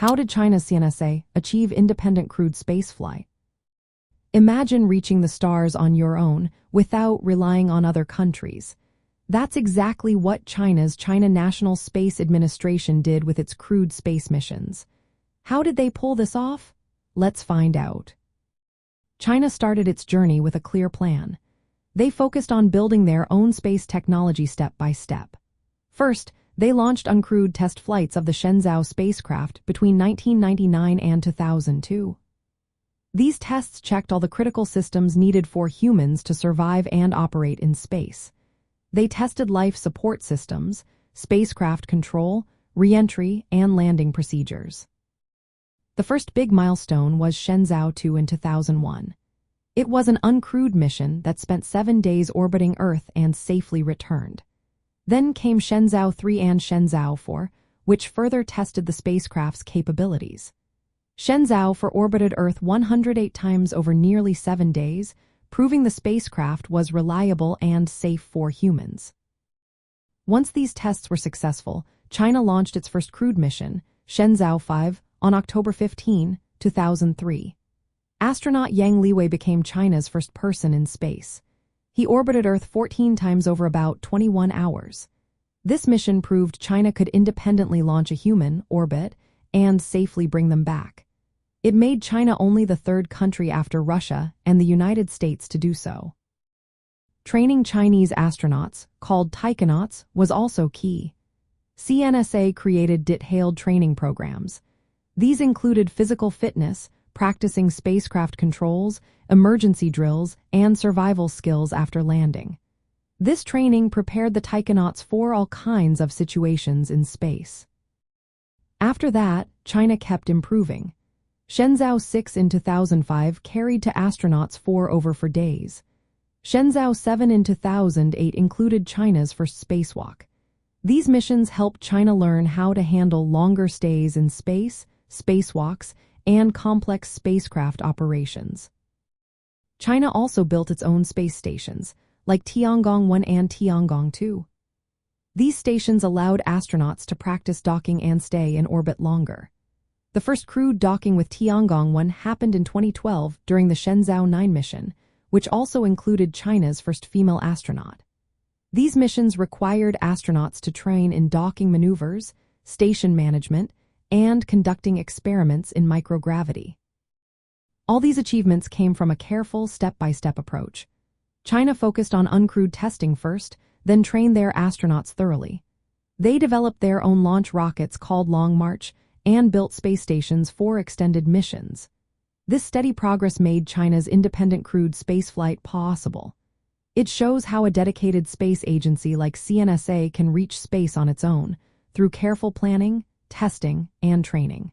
How did China's CNSA achieve independent crewed spaceflight? Imagine reaching the stars on your own without relying on other countries. That's exactly what China National Space Administration did with its crewed space missions. How did they pull this off? Let's find out. China started its journey with a clear plan. They focused on building their own space technology step by step. First, they launched uncrewed test flights of the Shenzhou spacecraft between 1999 and 2002. These tests checked all the critical systems needed for humans to survive and operate in space. They tested life support systems, spacecraft control, re-entry, and landing procedures. The first big milestone was Shenzhou 2 in 2001. It was an uncrewed mission that spent 7 days orbiting Earth and safely returned. Then came Shenzhou 3 and Shenzhou 4, which further tested the spacecraft's capabilities. Shenzhou 4 orbited Earth 108 times over nearly 7 days, proving the spacecraft was reliable and safe for humans. Once these tests were successful, China launched its first crewed mission, Shenzhou 5, on October 15, 2003. Astronaut Yang Liwei became China's first person in space. He orbited Earth 14 times over about 21 hours. This mission proved China could independently launch a human, orbit, and safely bring them back. It made China only the third country after Russia and the United States to do so. Training Chinese astronauts, called taikonauts, was also key. CNSA created detailed training programs. These included physical fitness, practicing spacecraft controls, emergency drills, and survival skills after landing. This training prepared the taikonauts for all kinds of situations in space. After that, China kept improving. Shenzhou 6 in 2005 carried to astronauts 4 over for days. Shenzhou 7 in 2008 included China's first spacewalk. These missions helped China learn how to handle longer stays in space, spacewalks, and complex spacecraft operations. China also built its own space stations, like Tiangong 1 and Tiangong 2. These stations allowed astronauts to practice docking and stay in orbit longer. The first crewed docking with Tiangong 1 happened in 2012 during the Shenzhou 9 mission, which also included China's first female astronaut. These missions required astronauts to train in docking maneuvers, station management, and conducting experiments in microgravity. All these achievements came from a careful, step-by-step approach. China focused on uncrewed testing first, then trained their astronauts thoroughly. They developed their own launch rockets called Long March and built space stations for extended missions. This steady progress made China's independent crewed spaceflight possible. It shows how a dedicated space agency like CNSA can reach space on its own, through careful planning, testing, and training.